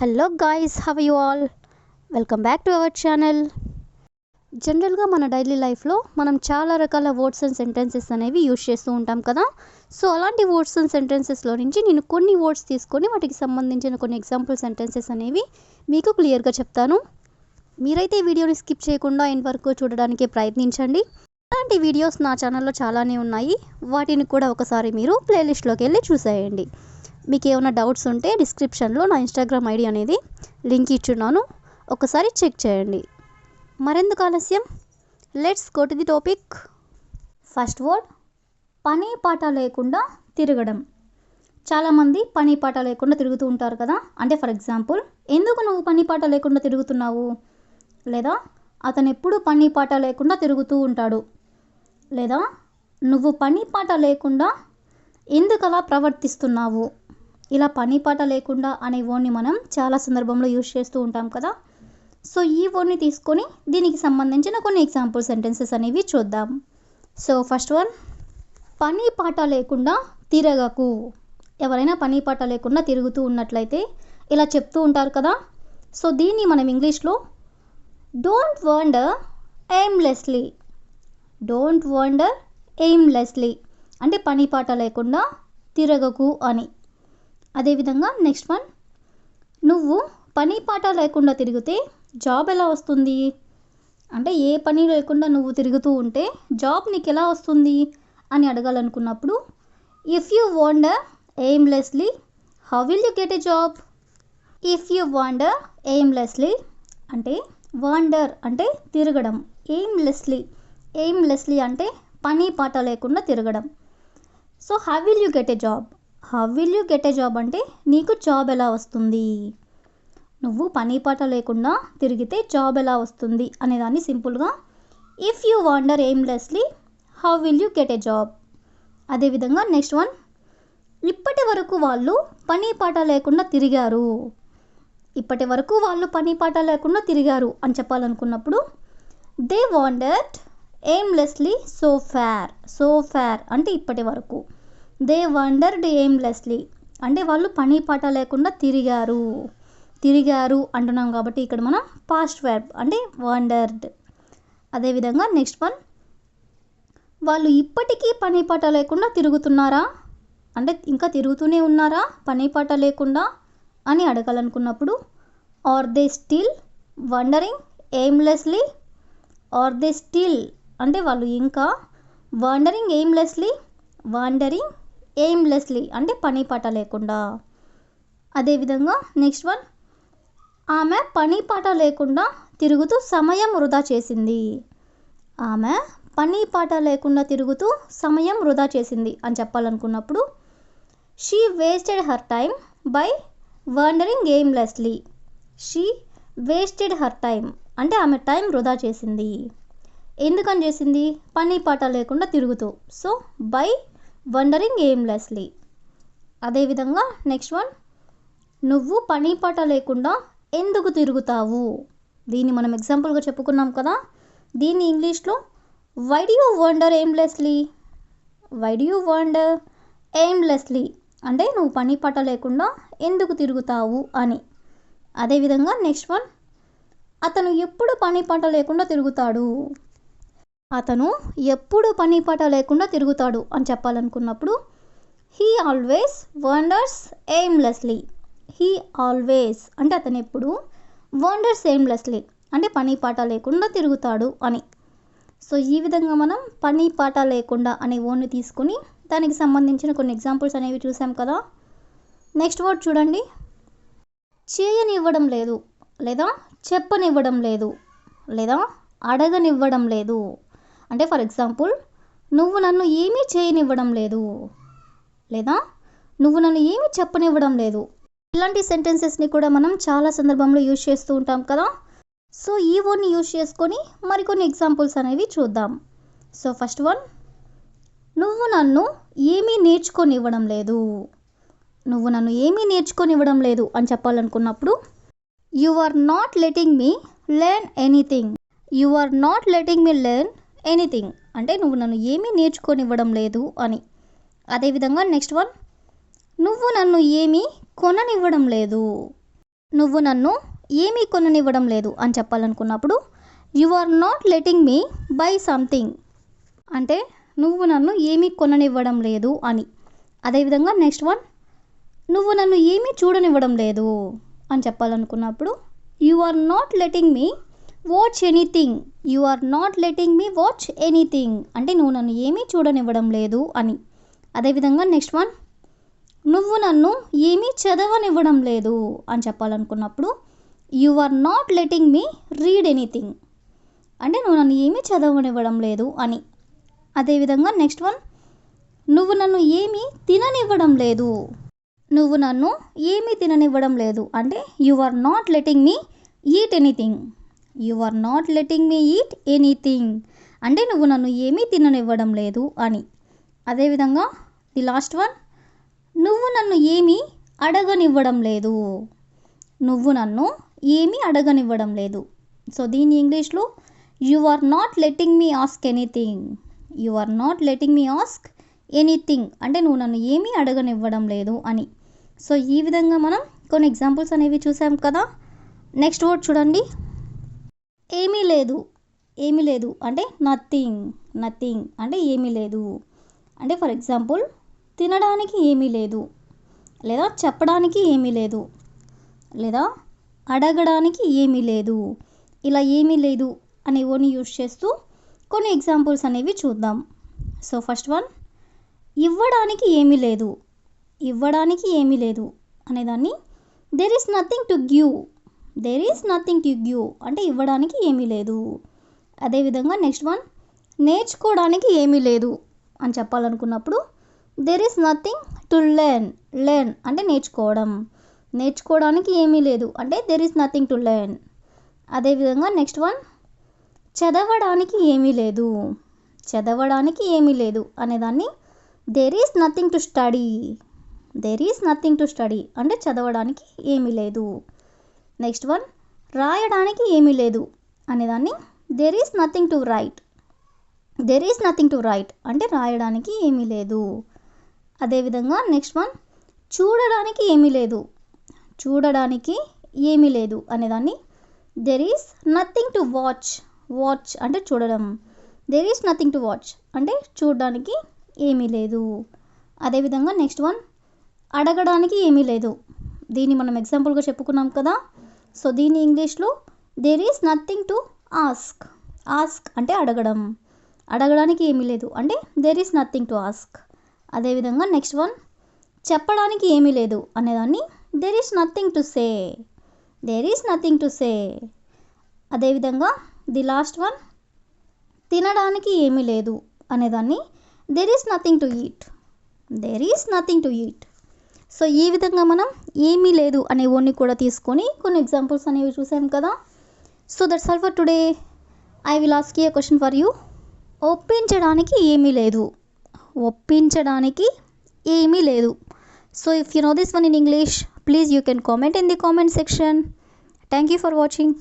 Hello guys, have you all? Welcome back to our channel. జనరల్గా మన daily లైఫ్లో మనం చాలా రకాల వర్డ్స్ అండ్ సెంటెన్సెస్ అనేవి యూజ్ చేస్తూ ఉంటాం కదా. సో అలాంటి వర్డ్స్ అండ్ సెంటెన్సెస్లో నుంచి నేను కొన్ని వర్డ్స్ తీసుకొని వాటికి సంబంధించిన కొన్ని ఎగ్జాంపుల్ సెంటెన్సెస్ అనేవి మీకు క్లియర్గా చెప్తాను. మీరైతే ఈ వీడియోని స్కిప్ చేయకుండా ఎండ్ వరకు చూడడానికి ప్రయత్నించండి. అలాంటి వీడియోస్ నా ఛానల్లో చాలానే ఉన్నాయి, వాటిని కూడా ఒకసారి మీరు ప్లేలిస్ట్లోకి వెళ్ళి చూసేయండి. మీకు ఏమైనా డౌట్స్ ఉంటే డిస్క్రిప్షన్లో నా ఇన్స్టాగ్రామ్ ఐడి అనేది లింక్ ఇచ్చున్నాను, ఒకసారి చెక్ చేయండి. మరెందుకు ఆలస్యం, let's go to the topic. First word, పని పాట లేకుండా తిరగడం. చాలామంది పని పాట లేకుండా తిరుగుతూ ఉంటారు కదా. అంటే ఫర్ ఎగ్జాంపుల్, ఎందుకు నువ్వు పని పాట లేకుండా తిరుగుతున్నావు, లేదా అతను ఎప్పుడు పని పాట లేకుండా తిరుగుతూ ఉంటాడు, లేదా నువ్వు పని పాట లేకుండా ఎందుకు అలా ప్రవర్తిస్తున్నావు. ఇలా పని పాట లేకుండా అనే వర్డ్ని మనం చాలా సందర్భంలో యూజ్ చేస్తూ ఉంటాం కదా. సో ఈ వర్డ్ని తీసుకొని దీనికి సంబంధించిన కొన్ని ఎగ్జాంపుల్ సెంటెన్సెస్ అనేవి చూద్దాం. సో ఫస్ట్ వన్, పని పాట లేకుండా తిరగకు. ఎవరైనా పని పాట లేకుండా తిరుగుతూ ఉన్నట్లయితే ఇలా చెప్తూ ఉంటారు కదా. సో దీన్ని మనం ఇంగ్లీష్లో డోంట్ వాండర్ ఎయిమ్లెస్లీ. డోంట్ వాండర్ ఎయిమ్లెస్లీ అంటే పని పాట లేకుండా తిరగకు అని. అదేవిధంగా నెక్స్ట్ వన్, నువ్వు పని పాట లేకుండా తిరిగితే జాబ్ ఎలా వస్తుంది. అంటే ఏ పని లేకుండా నువ్వు తిరుగుతూ ఉంటే జాబ్ నీకు ఎలా వస్తుంది అని అడగాలనుకున్నప్పుడు, if you wander aimlessly how will you get a job. If you wander aimlessly అంటే వాండర్ అంటే తిరగడం, ఎయిమ్లెస్లీ అంటే పని పాట లేకుండా తిరగడం. So how will you get a job, how will you get a job అంటే నీకు జాబ్ ఎలా వస్తుంది. నువ్వు పని పాట లేకుండా తిరిగితే జాబ్ ఎలా వస్తుంది అనేదాన్ని సింపుల్గా if you wander aimlessly how will you get a job. అదేవిధంగా నెక్స్ట్ వన్, ఇప్పటి వరకు వాళ్ళు పని పాట లేకుండా తిరిగారు. ఇప్పటి వరకు వాళ్ళు పని పాట లేకుండా తిరిగారు అని చెప్పాలనుకున్నప్పుడు, they wandered aimlessly so far అంటే ఇప్పటి వరకు. దే వాండర్డ్ ఎయిమ్లెస్లీ అంటే వాళ్ళు పని పాట లేకుండా తిరిగారు అంటున్నాం కాబట్టి ఇక్కడ మనం పాస్ట్ వర్బ్ అంటే వాండర్డ్. అదేవిధంగా నెక్స్ట్ వన్, వాళ్ళు ఇప్పటికీ పని పాట లేకుండా తిరుగుతున్నారా అంటే ఇంకా తిరుగుతూనే ఉన్నారా పని పాట లేకుండా అని అడగాలనుకున్నప్పుడు, are they still wandering aimlessly. Are they still అంటే వాళ్ళు ఇంకా, వాండరింగ్ ఎయిమ్లెస్లీ అంటే పని పాట లేకుండా. అదేవిధంగా నెక్స్ట్ వన్, ఆమె పని పాట లేకుండా తిరుగుతూ సమయం వృధా చేసింది. ఆమె పని పాట లేకుండా తిరుగుతూ సమయం వృధా చేసింది అని చెప్పాలనుకున్నప్పుడు, she wasted her time by wandering aimlessly. She wasted her time అంటే ఆమె టైం వృధా చేసింది. ఎందుకని చేసింది, పని పాట లేకుండా తిరుగుతూ. So by wondering aimlessly. అదేవిధంగా నెక్స్ట్ వన్, నువ్వు పని పాట లేకుండా ఎందుకు తిరుగుతావు. దీన్ని మనం ఎగ్జాంపుల్గా చెప్పుకున్నాం కదా. దీన్ని ఇంగ్లీష్లో why do you wander aimlessly. Why do you wander aimlessly అంటే నువ్వు పని పాట లేకుండా ఎందుకు తిరుగుతావు అని. అదేవిధంగా నెక్స్ట్ వన్, అతను ఎప్పుడు పని పాట లేకుండా తిరుగుతాడు. అతను ఎప్పుడు పని పాట లేకుండా తిరుగుతాడు అని చెప్పాలనుకున్నప్పుడు, he always wanders aimlessly. He always అంటే అతను ఎప్పుడు, వండర్స్ ఎయిమ్లెస్లీ అంటే పని పాట లేకుండా తిరుగుతాడు అని. సో ఈ విధంగా మనం పని పాట లేకుండా అనే వర్డ్ని తీసుకుని దానికి సంబంధించిన కొన్ని ఎగ్జాంపుల్స్ అనేవి చూసాం కదా. నెక్స్ట్ వర్డ్ చూడండి, చేయనివ్వడం లేదు, లేదా చెప్పనివ్వడం లేదు, లేదా అడగనివ్వడం లేదు. అంటే ఫర్ ఎగ్జాంపుల్, నువ్వు నన్ను ఏమీ చేయనివ్వడం లేదు, లేదా నువ్వు నన్ను ఏమీ చెప్పనివ్వడం లేదు. ఇలాంటి సెంటెన్సెస్ని కూడా మనం చాలా సందర్భంలో యూజ్ చేస్తూ ఉంటాం కదా. సో ఈ వర్డ్ని యూజ్ చేసుకొని మరికొన్ని ఎగ్జాంపుల్స్ అనేవి చూద్దాం. సో ఫస్ట్ వన్, నువ్వు నన్ను ఏమీ నేర్చుకొనివ్వడం లేదు. నువ్వు నన్ను ఏమీ నేర్చుకొనివ్వడం లేదు అని చెప్పాలనుకున్నప్పుడు, you are not letting me learn anything. You are not letting me learn anything అంటే నువ్వు నన్ను ఏమీ నేర్చుకొనివ్వడం లేదు అని. అదేవిధంగా నెక్స్ట్ వన్, నువ్వు నన్ను ఏమీ కొననివ్వడం లేదు. నువ్వు నన్ను ఏమీ కొననివ్వడం లేదు అని చెప్పాలనుకున్నప్పుడు you are not letting me buy something, అంటే నువ్వు నన్ను ఏమీ కొననివ్వడం లేదు అని. అదేవిధంగా నెక్స్ట్ వన్, నువ్వు నన్ను ఏమీ చూడనివ్వడం లేదు అని చెప్పాలనుకున్నప్పుడు you are not letting me watch anything, you are not letting me watch anything, అంటే నువ్వు నన్ను ఏమీ చూడనివ్వడం లేదు అని. అదేవిధంగా నెక్స్ట్ వన్, నువ్వు నన్ను ఏమీ చదవనివ్వడం లేదు అని చెప్పాలనుకున్నప్పుడు you are not letting me read anything, అంటే నువ్వు నన్ను ఏమీ చదవనివ్వడం లేదు అని. అదేవిధంగా నెక్స్ట్ వన్, నువ్వు నన్ను ఏమీ తిననివ్వడం లేదు, నువ్వు నన్ను ఏమీ తిననివ్వడం లేదు, అంటే you are not letting me eat anything, you are not letting me eat anything, అంటే నువ్వు నన్ను ఏమీ తిననివ్వడం లేదు అని. అదేవిధంగా ది లాస్ట్ వన్, నువ్వు నన్ను ఏమీ అడగనివ్వడం లేదు, నువ్వు నన్ను ఏమీ అడగనివ్వడం లేదు. సో దీని ఇంగ్లీష్లో you are not letting me ask anything, you are not letting me ask anything, అంటే నువ్వు నన్ను ఏమీ అడగనివ్వడం లేదు అని. సో ఈ విధంగా మనం కొన్ని ఎగ్జాంపుల్స్ అనేవి చూసాం కదా. నెక్స్ట్ వర్డ్ చూడండి, ఏమీ లేదు. ఏమీ లేదు అంటే నథింగ్, నథింగ్ అంటే ఏమీ లేదు. అంటే ఫర్ ఎగ్జాంపుల్ తినడానికి ఏమీ లేదు, లేదా చెప్పడానికి ఏమీ లేదు, లేదా అడగడానికి ఏమీ లేదు. ఇలా ఏమీ లేదు అనే వర్డ్ని యూజ్ చేస్తూ కొన్ని ఎగ్జాంపుల్స్ అనేవి చూద్దాం. సో ఫస్ట్ వన్, ఇవ్వడానికి ఏమీ లేదు. ఇవ్వడానికి ఏమీ లేదు అనేదాన్ని there is nothing to give, there is nothing to give అంటే ఇవ్వడానికి ఏమీ లేదు. అదేవిధంగా నెక్స్ట్ వన్, నేర్చుకోవడానికి ఏమీ లేదు అని చెప్పాలనుకున్నప్పుడు there is nothing to learn, learn అంటే నేర్చుకోవడం, నేర్చుకోవడానికి ఏమీ లేదు అంటే there is nothing to learn. అదేవిధంగా నెక్స్ట్ వన్, చదవడానికి ఏమీ లేదు, చదవడానికి ఏమీ లేదు అనేదాన్ని there is nothing to study, there is nothing to study అంటే చదవడానికి ఏమీ లేదు. నెక్స్ట్ వన్, రాయడానికి ఏమీ లేదు అనేదాన్ని there is nothing to right, there is nothing to right అంటే రాయడానికి ఏమీ లేదు. అదేవిధంగా నెక్స్ట్ వన్, చూడడానికి ఏమీ లేదు, చూడడానికి ఏమీ లేదు అనేదాన్ని there is nothing to watch, watch అంటే చూడడం, there is nothing to watch అంటే చూడడానికి ఏమీ లేదు. అదేవిధంగా నెక్స్ట్ వన్, అడగడానికి ఏమీ లేదు. దీన్ని మనం ఎగ్జాంపుల్గా చెప్పుకున్నాం కదా. సో దీని ఇంగ్లీష్లో there is nothing to ask, ask అంటే అడగడం, అడగడానికి ఏమీ లేదు అంటే there is nothing to ask. అదేవిధంగా నెక్స్ట్ వన్, చెప్పడానికి ఏమీ లేదు అనేదాన్ని there is nothing to say, there is nothing to say. అదేవిధంగా ది లాస్ట్ వన్, తినడానికి ఏమీ లేదు అనేదాన్ని there is nothing to eat, there is nothing to eat. So ఈ విధంగా మనం ఏమీ లేదు అనే వర్డ్ని కూడా తీసుకొని కొన్ని ఎగ్జాంపుల్స్ అనేవి చూసాం కదా. So that's all for today. I will ask you a question for you. ఒప్పించడానికి ఏమీ లేదు, ఒప్పించడానికి ఏమీ లేదు. So if you know this one in English, please you can comment in the comment section. Thank you for watching.